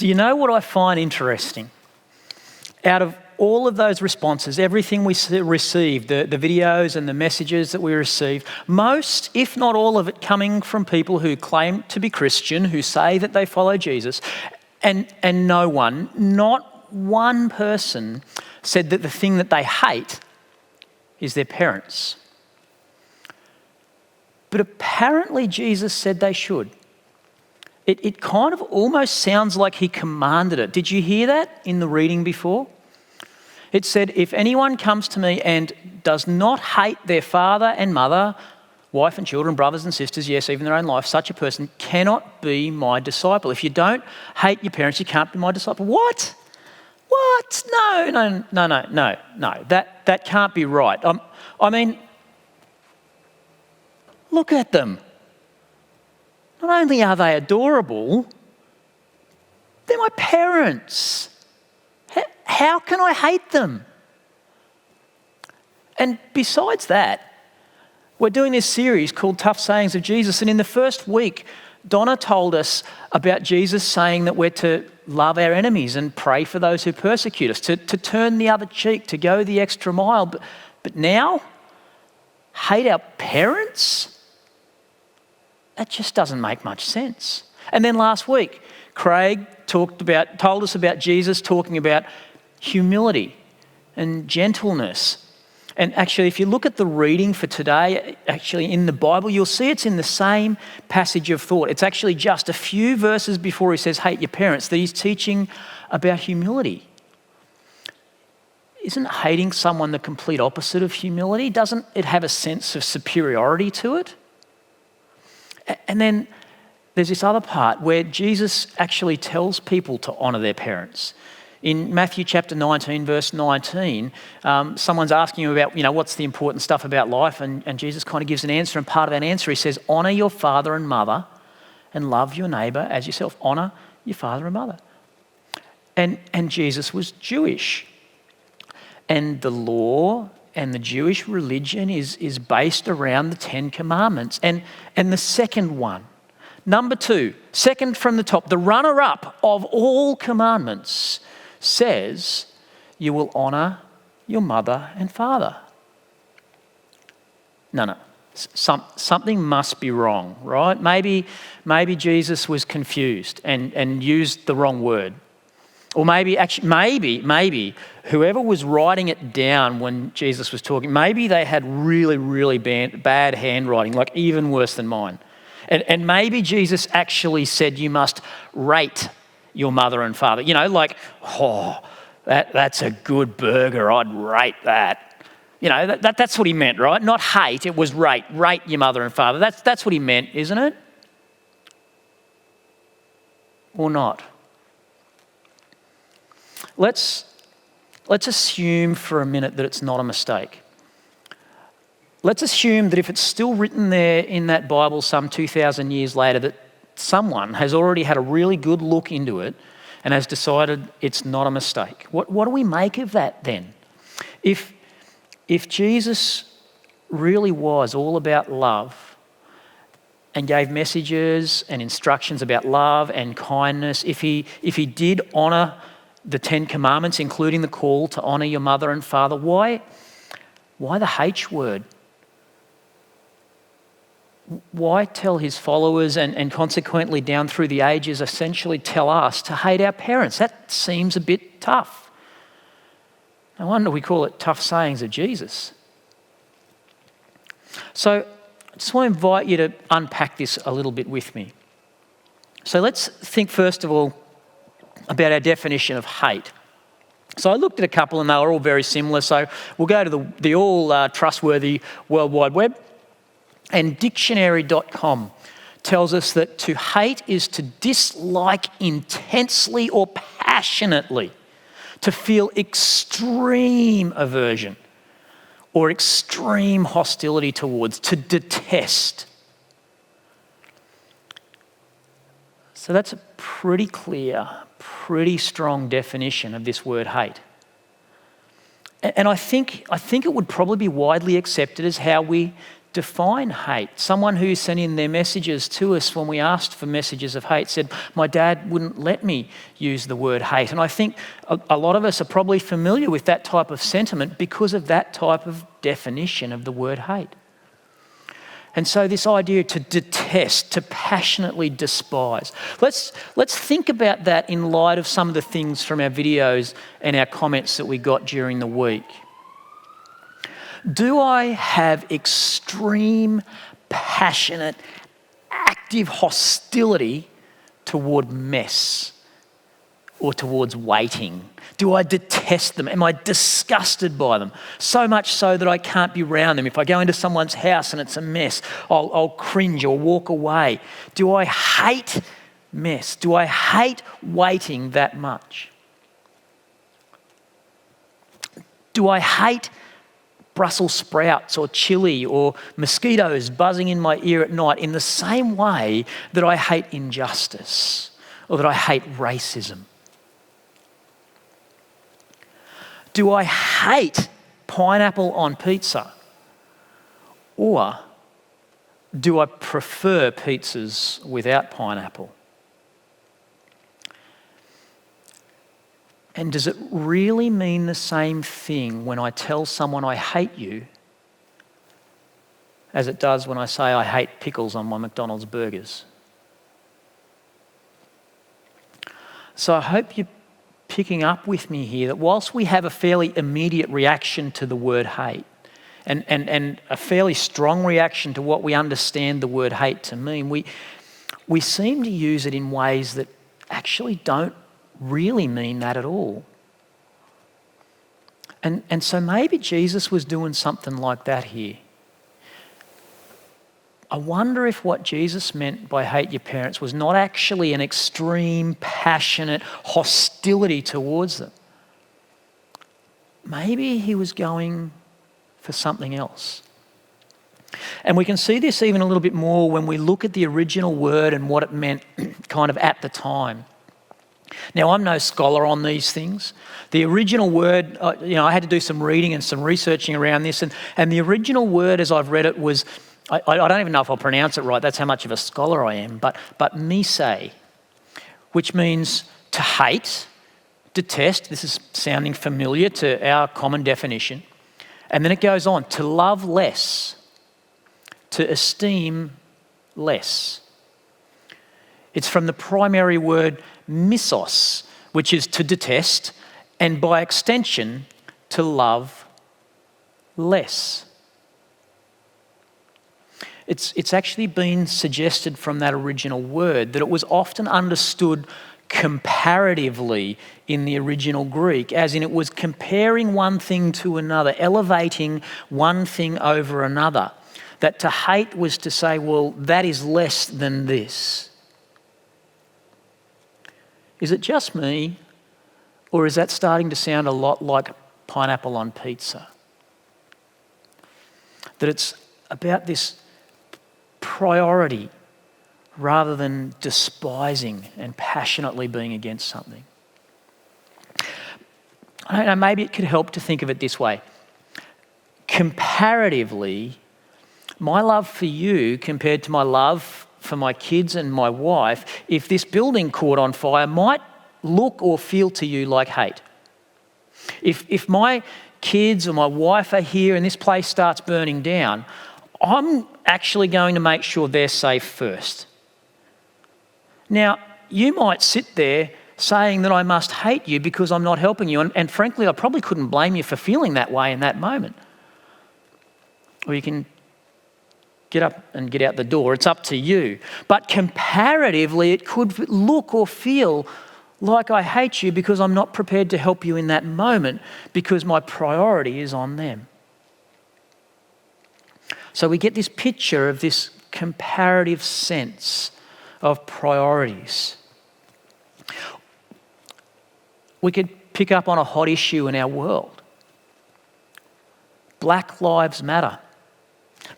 Do you know what I find interesting? Out of all of those responses, everything we received, the videos and the messages that we received, most, if not all of it, coming from people who claim to be Christian, who say that they follow Jesus, and not one person said that the thing that they hate is their parents. But apparently Jesus said they should. It kind of almost sounds like he commanded it. Did you hear that in the reading before? It said, if anyone comes to me and does not hate their father and mother, wife and children, brothers and sisters, yes, even their own life, such a person cannot be my disciple. If you don't hate your parents, you can't be my disciple. What? No. That can't be right. I mean, look at them. Not only are they adorable, they're my parents. How can I hate them? And besides that, we're doing this series called Tough Sayings of Jesus. And in the first week, Donna told us about Jesus saying that we're to love our enemies and pray for those who persecute us, to turn the other cheek, to go the extra mile. But now, hate our parents? That just doesn't make much sense. And then last week, Craig told us about Jesus talking about humility and gentleness. And actually, if you look at the reading for today, actually in the Bible, you'll see it's in the same passage of thought. It's actually just a few verses before he says, hate your parents, that he's teaching about humility. Isn't hating someone the complete opposite of humility? Doesn't it have a sense of superiority to it? And then there's this other part where Jesus actually tells people to honour their parents. In Matthew chapter 19, verse 19, someone's asking him about, what's the important stuff about life? And Jesus kind of gives an answer, and part of that answer he says, honour your father and mother and love your neighbour as yourself. Honour your father and mother. And Jesus was Jewish. And the law and the Jewish religion is based around the Ten Commandments. And the second one, number 2, second from the top, the runner-up of all commandments says, you will honour your mother and father. No. Something must be wrong, right? Maybe Jesus was confused and used the wrong word. Or maybe whoever was writing it down when Jesus was talking, maybe they had really, really bad handwriting, like even worse than mine. And maybe Jesus actually said you must rate your mother and father. That's a good burger, I'd rate that. That's what he meant, right? Not hate, it was rate. Rate your mother and father. That's what he meant, isn't it? Or not? Let's assume for a minute that it's not a mistake. Let's assume that if it's still written there in that Bible some 2,000 years later, that someone has already had a really good look into it and has decided it's not a mistake. What do we make of that then? If Jesus really was all about love and gave messages and instructions about love and kindness, if he did honour the Ten Commandments, including the call to honour your mother and father, why the H word? Why tell his followers and consequently down through the ages essentially tell us to hate our parents? That seems a bit tough. No wonder we call it Tough Sayings of Jesus. So I just want to invite you to unpack this a little bit with me. So let's think first of all about our definition of hate. So I looked at a couple and they were all very similar. So we'll go to the all trustworthy World Wide Web. And dictionary.com tells us that to hate is to dislike intensely or passionately, to feel extreme aversion or extreme hostility towards, to detest. So that's a pretty clear, pretty strong definition of this word hate. And I think it would probably be widely accepted as how we define hate. Someone who sent in their messages to us when we asked for messages of hate said, my dad wouldn't let me use the word hate. And I think a lot of us are probably familiar with that type of sentiment because of that type of definition of the word hate. And so this idea to detest, to passionately despise. Let's think about that in light of some of the things from our videos and our comments that we got during the week. Do I have extreme, passionate, active hostility toward mess or towards waiting? Do I detest them? Am I disgusted by them? So much so that I can't be around them. If I go into someone's house and it's a mess, I'll cringe or walk away. Do I hate mess? Do I hate waiting that much? Do I hate Brussels sprouts or chili or mosquitoes buzzing in my ear at night in the same way that I hate injustice or that I hate racism? Do I hate pineapple on pizza? Or do I prefer pizzas without pineapple? And does it really mean the same thing when I tell someone I hate you as it does when I say I hate pickles on my McDonald's burgers? So I hope you're picking up with me here that whilst we have a fairly immediate reaction to the word hate and a fairly strong reaction to what we understand the word hate to mean, we seem to use it in ways that actually don't really mean that at all. And so maybe Jesus was doing something like that here. I wonder if what Jesus meant by hate your parents was not actually an extreme, passionate hostility towards them. Maybe he was going for something else. And we can see this even a little bit more when we look at the original word and what it meant kind of at the time. Now, I'm no scholar on these things. The original word, I had to do some reading and some researching around this, and the original word as I've read it was, I don't even know if I'll pronounce it right, that's how much of a scholar I am, but mise, which means to hate, detest, this is sounding familiar to our common definition, and then it goes on, to love less, to esteem less. It's from the primary word misos, which is to detest, and by extension, to love less. It's actually been suggested from that original word that it was often understood comparatively in the original Greek, as in it was comparing one thing to another, elevating one thing over another. That to hate was to say, well, that is less than this. Is it just me, or is that starting to sound a lot like pineapple on pizza? That it's about this priority rather than despising and passionately being against something. I don't know, maybe it could help to think of it this way. Comparatively, my love for you compared to my love for my kids and my wife, if this building caught on fire, might look or feel to you like hate. If my kids or my wife are here and this place starts burning down, I'm actually going to make sure they're safe first. Now, you might sit there saying that I must hate you because I'm not helping you, and frankly, I probably couldn't blame you for feeling that way in that moment. Or you can get up and get out the door. It's up to you. But comparatively, it could look or feel like I hate you because I'm not prepared to help you in that moment because my priority is on them. So we get this picture of this comparative sense of priorities. We could pick up on a hot issue in our world. Black Lives Matter.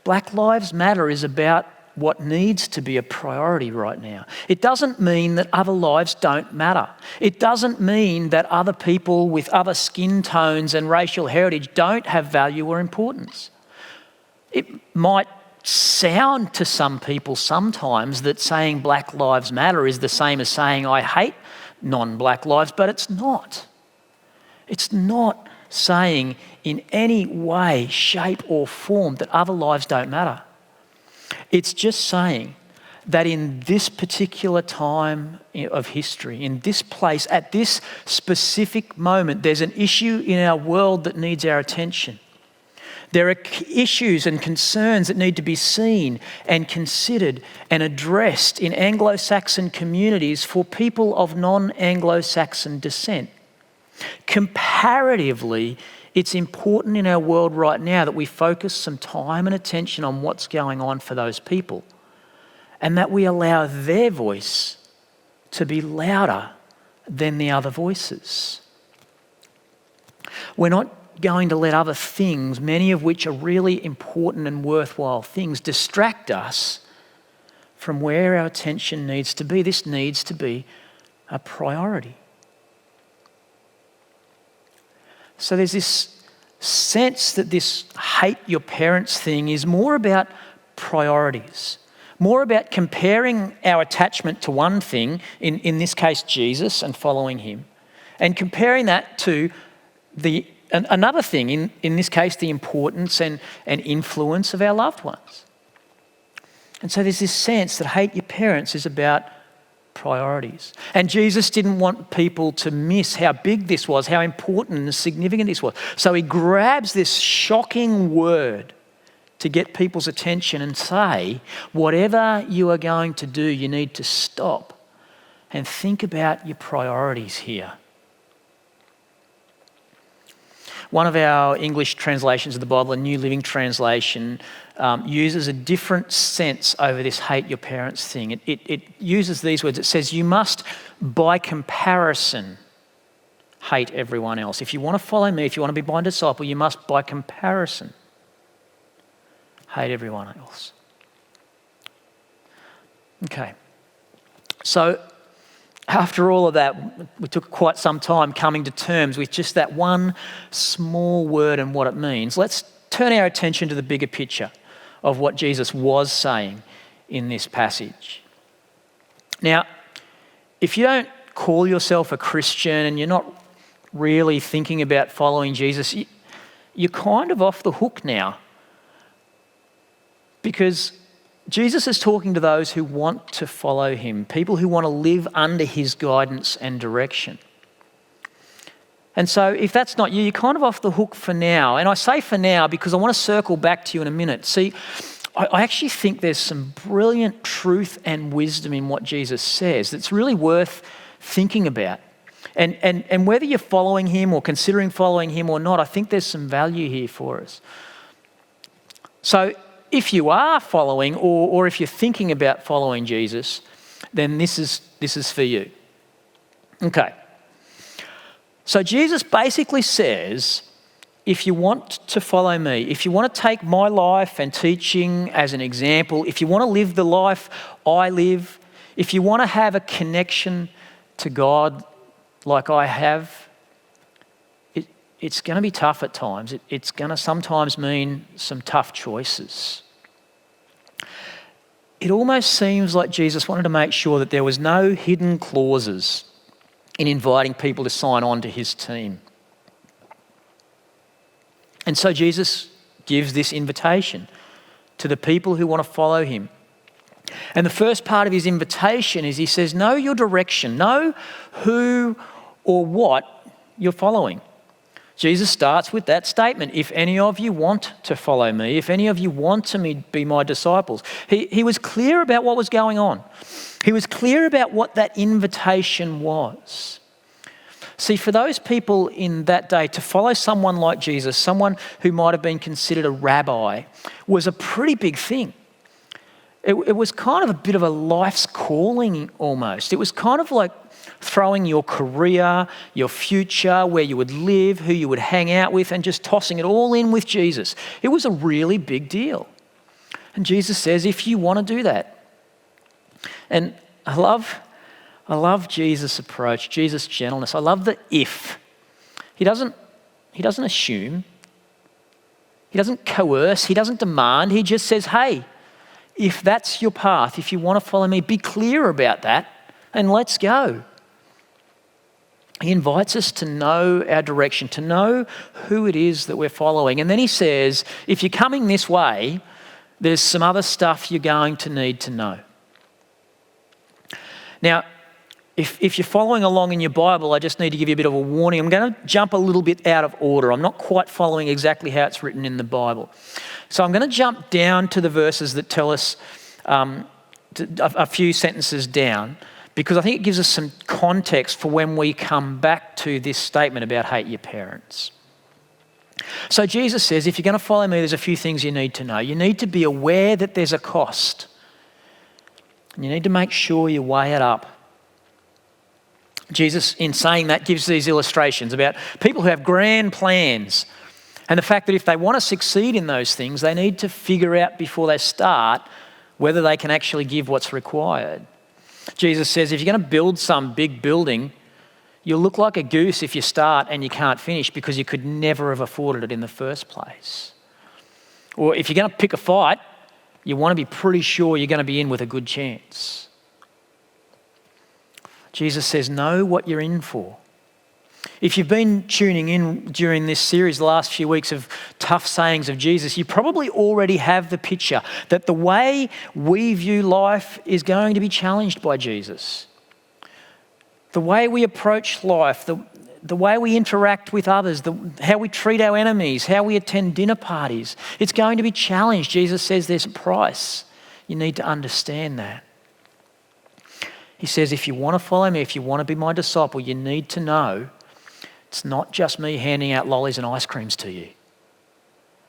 Black Lives Matter is about what needs to be a priority right now. It doesn't mean that other lives don't matter. It doesn't mean that other people with other skin tones and racial heritage don't have value or importance. It might sound to some people sometimes that saying Black Lives Matter is the same as saying I hate non-black lives, but it's not. It's not saying in any way, shape or form that other lives don't matter. It's just saying that in this particular time of history, in this place, at this specific moment, there's an issue in our world that needs our attention. There are issues and concerns that need to be seen and considered and addressed in Anglo-Saxon communities for people of non-Anglo-Saxon descent. Comparatively, it's important in our world right now that we focus some time and attention on what's going on for those people, and that we allow their voice to be louder than the other voices. We're not going to let other things, many of which are really important and worthwhile things, distract us from where our attention needs to be. This needs to be a priority. So there's this sense that this hate your parents thing is more about priorities, more about comparing our attachment to one thing, in this case Jesus and following him, and comparing that to another thing, in this case the importance and influence of our loved ones. And so there's this sense that hate your parents is about priorities. And Jesus didn't want people to miss how big this was, how important and significant this was. So he grabs this shocking word to get people's attention and say, whatever you are going to do, you need to stop and think about your priorities here. One of our English translations of the Bible, a New Living Translation, uses a different sense over this hate your parents thing. It uses these words. It says, you must, by comparison, hate everyone else. If you want to follow me, if you want to be my disciple, you must, by comparison, hate everyone else. Okay. So, after all of that, we took quite some time coming to terms with just that one small word and what it means. Let's turn our attention to the bigger picture of what Jesus was saying in this passage. Now, if you don't call yourself a Christian and you're not really thinking about following Jesus, you're kind of off the hook now, because Jesus is talking to those who want to follow him, people who want to live under his guidance and direction. And so if that's not you, you're kind of off the hook for now. And I say for now because I want to circle back to you in a minute. See, I actually think there's some brilliant truth and wisdom in what Jesus says that's really worth thinking about. And whether you're following him or considering following him or not, I think there's some value here for us. So if you are following or if you're thinking about following Jesus, then this is for you. Okay. So Jesus basically says, if you want to follow me, if you want to take my life and teaching as an example, if you want to live the life I live, if you want to have a connection to God like I have, it's going to be tough at times. It's going to sometimes mean some tough choices. It almost seems like Jesus wanted to make sure that there was no hidden clauses in inviting people to sign on to his team. And so Jesus gives this invitation to the people who want to follow him. And the first part of his invitation is he says, know your direction, know who or what you're following. Jesus starts with that statement, if any of you want to follow me, if any of you want to be my disciples. He was clear about what was going on. He was clear about what that invitation was. See, for those people in that day, to follow someone like Jesus, someone who might have been considered a rabbi, was a pretty big thing. It was kind of a bit of a life's calling almost. It was kind of like throwing your career, your future, where you would live, who you would hang out with, and just tossing it all in with Jesus. It was a really big deal. And Jesus says, if you want to do that. And I love Jesus' approach, Jesus' gentleness. I love the if. He doesn't assume. He doesn't coerce. He doesn't demand. He just says, hey, If that's your path, if you want to follow me, be clear about that and let's go. He invites us to know our direction, to know who it is that we're following. And then he says, if you're coming this way, there's some other stuff you're going to need to know. Now, if you're following along in your Bible, I just need to give you a bit of a warning. I'm going to jump a little bit out of order. I'm not quite following exactly how it's written in the Bible. So I'm going to jump down to the verses that tell us a few sentences down, because I think it gives us some context for when we come back to this statement about hate your parents. So Jesus says, if you're going to follow me, there's a few things you need to know. You need to be aware that there's a cost. And you need to make sure you weigh it up. Jesus, in saying that, gives these illustrations about people who have grand plans and the fact that if they want to succeed in those things, they need to figure out before they start whether they can actually give what's required. Jesus says, if you're going to build some big building, you'll look like a goose if you start and you can't finish because you could never have afforded it in the first place. Or if you're going to pick a fight, you want to be pretty sure you're going to be in with a good chance. Jesus says, know what you're in for. If you've been tuning in during this series, the last few weeks of tough sayings of Jesus, you probably already have the picture that the way we view life is going to be challenged by Jesus. The way we approach life, the way we interact with others, how we treat our enemies, how we attend dinner parties, it's going to be challenged. Jesus says there's a price. You need to understand that. He says, if you want to follow me, if you want to be my disciple, you need to know it's not just me handing out lollies and ice creams to you.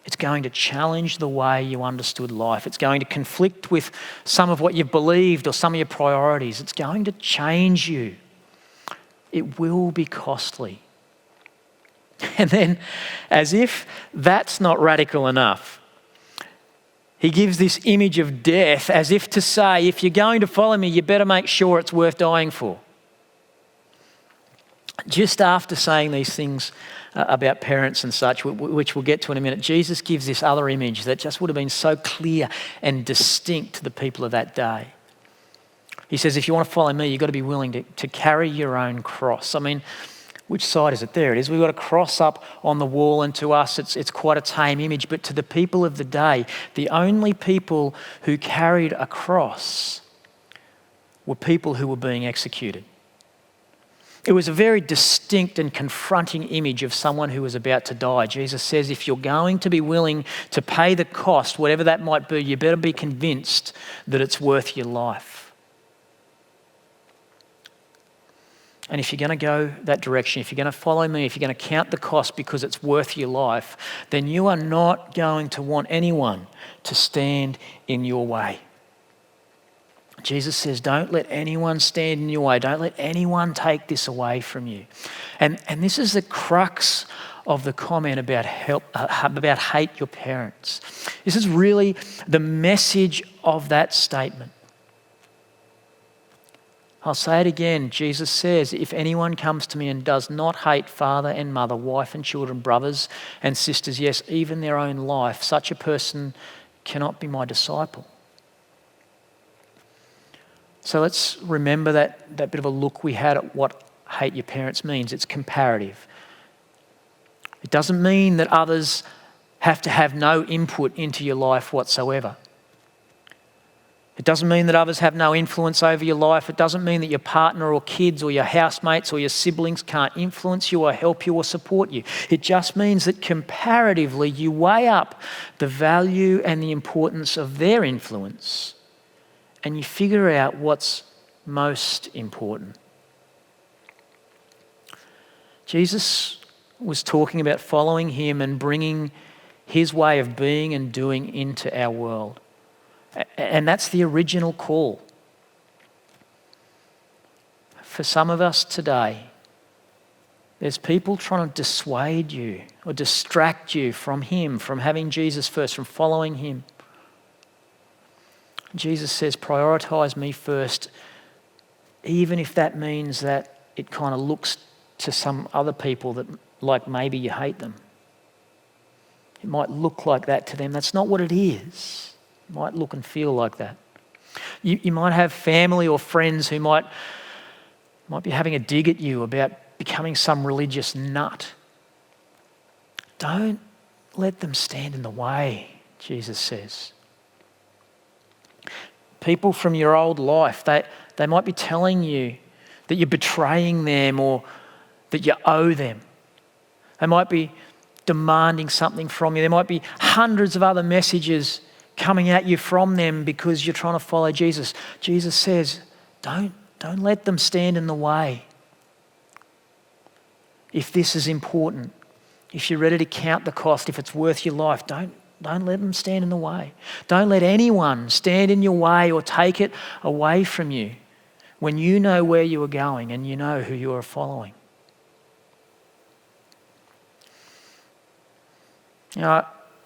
It's going to challenge the way you understood life. It's going to conflict with some of what you've believed or some of your priorities. It's going to change you. It will be costly. And then, as if that's not radical enough, he gives this image of death as if to say, if you're going to follow me, you better make sure it's worth dying for. Just after saying these things about parents and such, which we'll get to in a minute, Jesus gives this other image that just would have been so clear and distinct to the people of that day. He says, if you want to follow me, you've got to be willing to carry your own cross. I mean, which side is it? There it is. We've got a cross up on the wall, and to us it's quite a tame image. But to the people of the day, the only people who carried a cross were people who were being executed. It was a very distinct and confronting image of someone who was about to die. Jesus says, if you're going to be willing to pay the cost, whatever that might be, you better be convinced that it's worth your life. And if you're going to go that direction, if you're going to follow me, if you're going to count the cost because it's worth your life, then you are not going to want anyone to stand in your way. Jesus says, don't let anyone stand in your way. Don't let anyone take this away from you. And this is the crux of the comment about hate your parents. This is really the message of that statement. I'll say it again. Jesus says, if anyone comes to me and does not hate father and mother, wife and children, brothers and sisters, yes, even their own life, such a person cannot be my disciple. So let's remember that bit of a look we had at what hate your parents means. It's comparative. It doesn't mean that others have to have no input into your life whatsoever. It doesn't mean that others have no influence over your life. It doesn't mean that your partner or kids or your housemates or your siblings can't influence you or help you or support you. It just means that comparatively you weigh up the value and the importance of their influence and you figure out what's most important. Jesus was talking about following him and bringing his way of being and doing into our world. And that's the original call. For some of us today, there's people trying to dissuade you or distract you from him, from having Jesus first, from following him. Jesus says, prioritise me first, even if that means that it kind of looks to some other people that like maybe you hate them. It might look like that to them. That's not what it is. might look and feel like that. You might have family or friends who might be having a dig at you about becoming some religious nut. Don't let them stand in the way, Jesus says. People from your old life, they might be telling you that you're betraying them or that you owe them. They might be demanding something from you. There might be hundreds of other messages coming at you from them because you're trying to follow Jesus. Jesus says, don't let them stand in the way. If this is important, if you're ready to count the cost, if it's worth your life, don't let them stand in the way. Don't let anyone stand in your way or take it away from you when you know where you are going and you know who you are following. I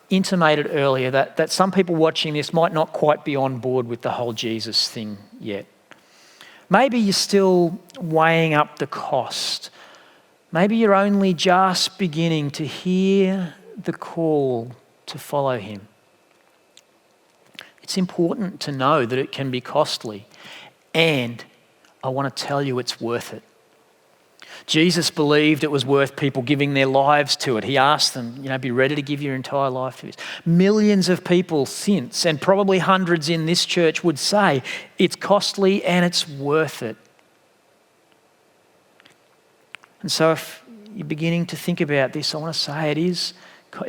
intimated earlier that some people watching this might not quite be on board with the whole Jesus thing yet. Maybe you're still weighing up the cost. Maybe you're only just beginning to hear the call to follow him. It's important to know that it can be costly, and I want to tell you it's worth it. Jesus believed it was worth people giving their lives to it. He asked them, be ready to give your entire life to this. Millions of people since, and probably hundreds in this church, would say it's costly and it's worth it. And so if you're beginning to think about this, I want to say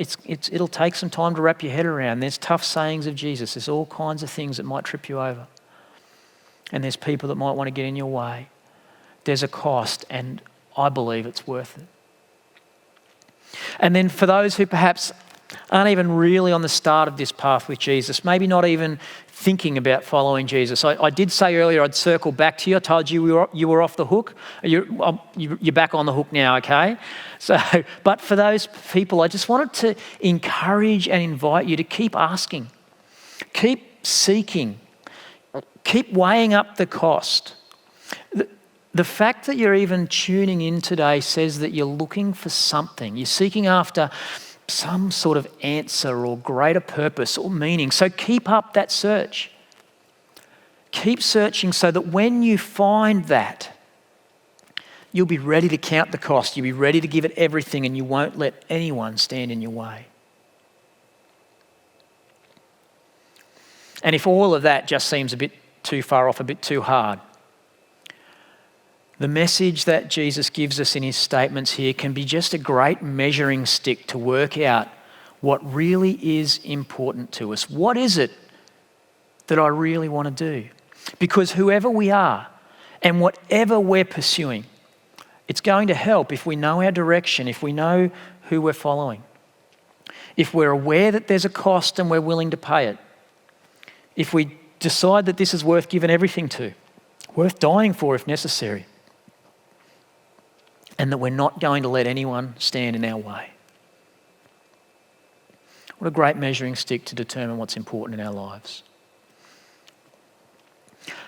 it'll take some time to wrap your head around. There's tough sayings of Jesus. There's all kinds of things that might trip you over. And there's people that might want to get in your way. There's a cost, and I believe it's worth it. And then for those who perhaps aren't even really on the start of this path with Jesus, maybe not even thinking about following Jesus. I did say earlier I'd circle back to you. I told you you were off the hook. You're back on the hook now, okay? But for those people, I just wanted to encourage and invite you to keep asking, keep seeking, keep weighing up the cost. The fact that you're even tuning in today says that you're looking for something. You're seeking after some sort of answer or greater purpose or meaning. So keep up that search. Keep searching so that when you find that, you'll be ready to count the cost. You'll be ready to give it everything, and you won't let anyone stand in your way. And if all of that just seems a bit too far off, a bit too hard, the message that Jesus gives us in his statements here can be just a great measuring stick to work out what really is important to us. What is it that I really want to do? Because whoever we are and whatever we're pursuing, it's going to help if we know our direction, if we know who we're following, if we're aware that there's a cost and we're willing to pay it, if we decide that this is worth giving everything to, worth dying for if necessary, and that we're not going to let anyone stand in our way. What a great measuring stick to determine what's important in our lives.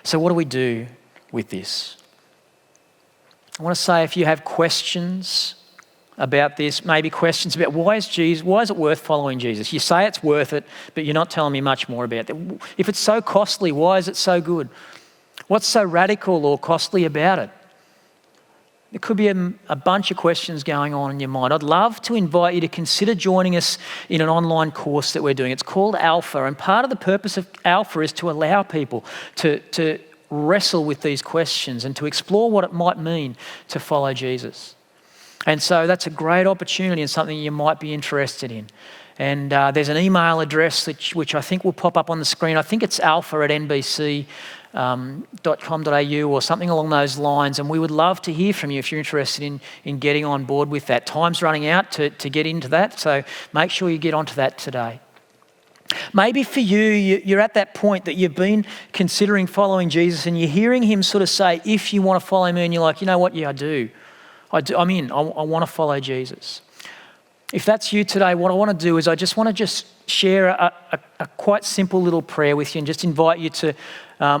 So what do we do with this? I want to say, if you have questions about this, maybe questions about why is it worth following Jesus? You say it's worth it, but you're not telling me much more about it. If it's so costly, why is it so good? What's so radical or costly about it? There could be a bunch of questions going on in your mind. I'd love to invite you to consider joining us in an online course that we're doing. It's called Alpha, and part of the purpose of Alpha is to allow people to wrestle with these questions and to explore what it might mean to follow Jesus. And so that's a great opportunity and something you might be interested in. And there's an email address which I think will pop up on the screen. I think it's alpha@nbc.com.au or something along those lines. And we would love to hear from you if you're interested in getting on board with that. Time's running out to get into that, so make sure you get onto that today. Maybe for you're at that point that you've been considering following Jesus and you're hearing him sort of say, if you want to follow me, and you're like, you know what, yeah, I do. I'm in. I want to follow Jesus. If that's you today, what I want to do is I just want to share a quite simple little prayer with you and just invite you to,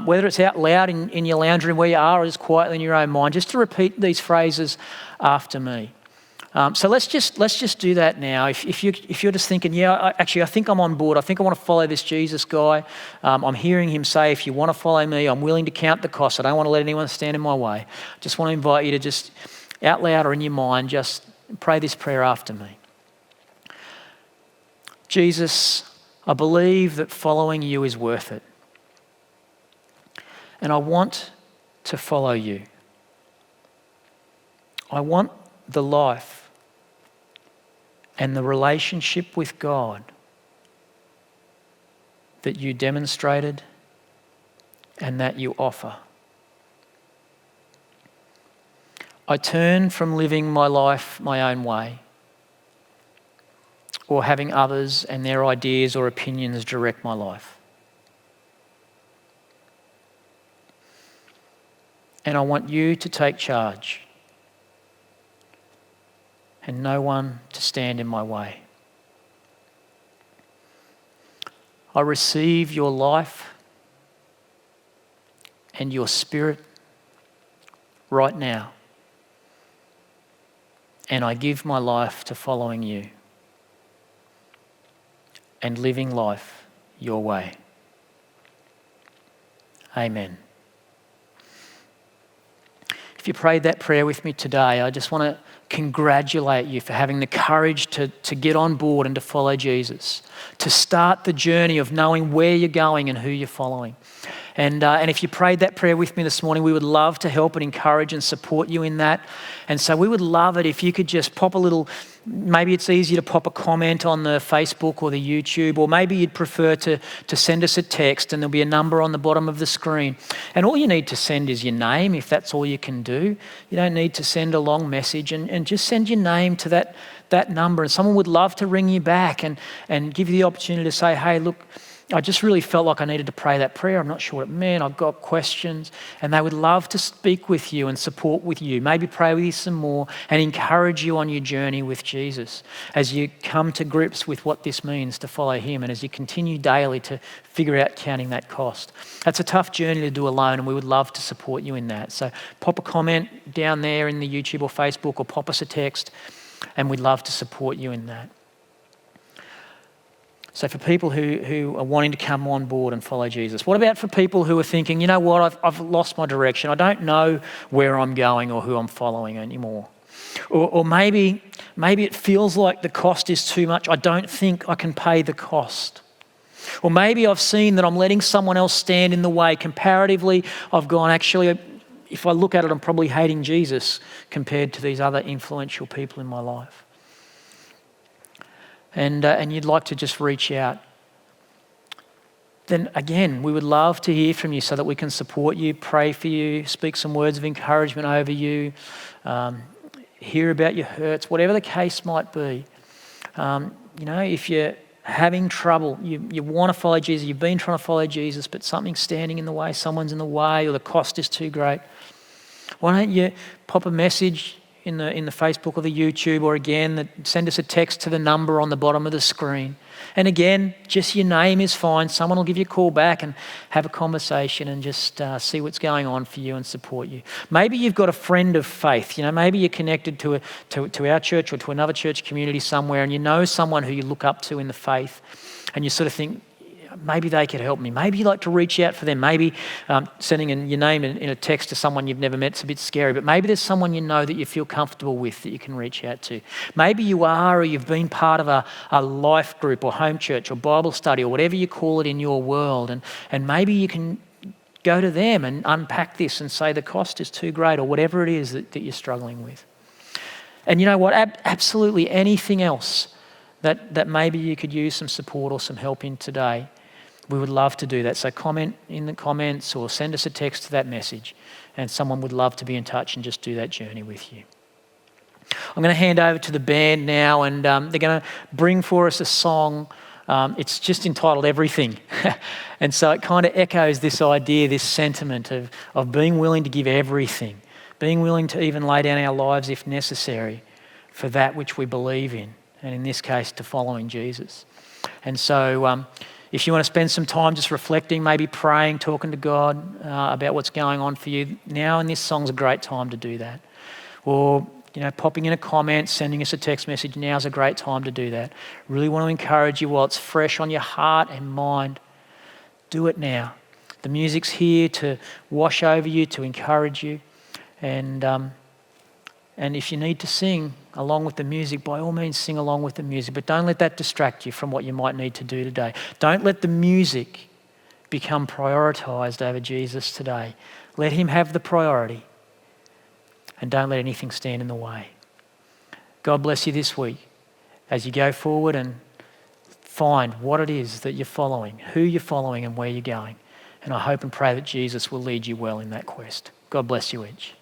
whether it's out loud in your lounge room where you are or just quietly in your own mind, just to repeat these phrases after me. So let's just do that now. If you're just thinking, yeah, I think I'm on board. I think I want to follow this Jesus guy. I'm hearing him say, if you want to follow me, I'm willing to count the cost. I don't want to let anyone stand in my way. I just want to invite you to just out loud or in your mind, just pray this prayer after me. Jesus, I believe that following you is worth it. And I want to follow you. I want the life and the relationship with God that you demonstrated and that you offer. I turn from living my life my own way or having others and their ideas or opinions direct my life. And I want you to take charge and no one to stand in my way. I receive your life and your spirit right now, and I give my life to following you and living life your way. Amen. If you prayed that prayer with me today, I just want to congratulate you for having the courage to get on board and to follow Jesus, to start the journey of knowing where you're going and who you're following. And if you prayed that prayer with me this morning, we would love to help and encourage and support you in that. And so we would love it if you could just pop a little, maybe it's easier to pop a comment on the Facebook or the YouTube, or maybe you'd prefer to send us a text, and there'll be a number on the bottom of the screen. And all you need to send is your name, if that's all you can do. You don't need to send a long message, and just send your name to that number, and someone would love to ring you back and give you the opportunity to say, hey, look, I just really felt like I needed to pray that prayer. I'm not sure what it meant. I've got questions. And they would love to speak with you and support with you, maybe pray with you some more and encourage you on your journey with Jesus as you come to grips with what this means to follow him and as you continue daily to figure out counting that cost. That's a tough journey to do alone, and we would love to support you in that. So pop a comment down there in the YouTube or Facebook, or pop us a text, and we'd love to support you in that. So for people who are wanting to come on board and follow Jesus, what about for people who are thinking, you know what, I've lost my direction. I don't know where I'm going or who I'm following anymore. Or maybe it feels like the cost is too much. I don't think I can pay the cost. Or maybe I've seen that I'm letting someone else stand in the way. Comparatively, I've gone, actually, if I look at it, I'm probably hating Jesus compared to these other influential people in my life. And you'd like to just reach out, then again, we would love to hear from you so that we can support you, pray for you, speak some words of encouragement over you, hear about your hurts, whatever the case might be. If you're having trouble, you want to follow Jesus, you've been trying to follow Jesus, but something's standing in the way, someone's in the way, or the cost is too great, why don't you pop a message in the Facebook or the YouTube, or again, send us a text to the number on the bottom of the screen. And again, just your name is fine. Someone will give you a call back and have a conversation and just see what's going on for you and support you. Maybe you've got a friend of faith. Maybe you're connected to our church or to another church community somewhere, and you know someone who you look up to in the faith, and you sort of think, maybe they could help me. Maybe you'd like to reach out for them. Maybe sending your name in a text to someone you've never met is a bit scary, but maybe there's someone you know that you feel comfortable with that you can reach out to. Maybe you are, or you've been part of a life group or home church or Bible study or whatever you call it in your world, and maybe you can go to them and unpack this and say the cost is too great, or whatever it is that you're struggling with. And you know what? Absolutely anything else that maybe you could use some support or some help in today, we would love to do that. So comment in the comments or send us a text to that message, and someone would love to be in touch and just do that journey with you. I'm going to hand over to the band now, and they're going to bring for us a song. It's just entitled Everything. And so it kind of echoes this idea, this sentiment of being willing to give everything, being willing to even lay down our lives if necessary for that which we believe in, and in this case, to following Jesus. And so if you want to spend some time just reflecting, maybe praying, talking to God about what's going on for you, now and this song's a great time to do that. Or popping in a comment, sending us a text message, now's a great time to do that. Really want to encourage you while it's fresh on your heart and mind. Do it now. The music's here to wash over you, to encourage you. And if you need to sing along with the music, by all means sing along with the music. But don't let that distract you from what you might need to do today. Don't let the music become prioritised over Jesus today. Let him have the priority. And don't let anything stand in the way. God bless you this week as you go forward and find what it is that you're following, who you're following and where you're going. And I hope and pray that Jesus will lead you well in that quest. God bless you each.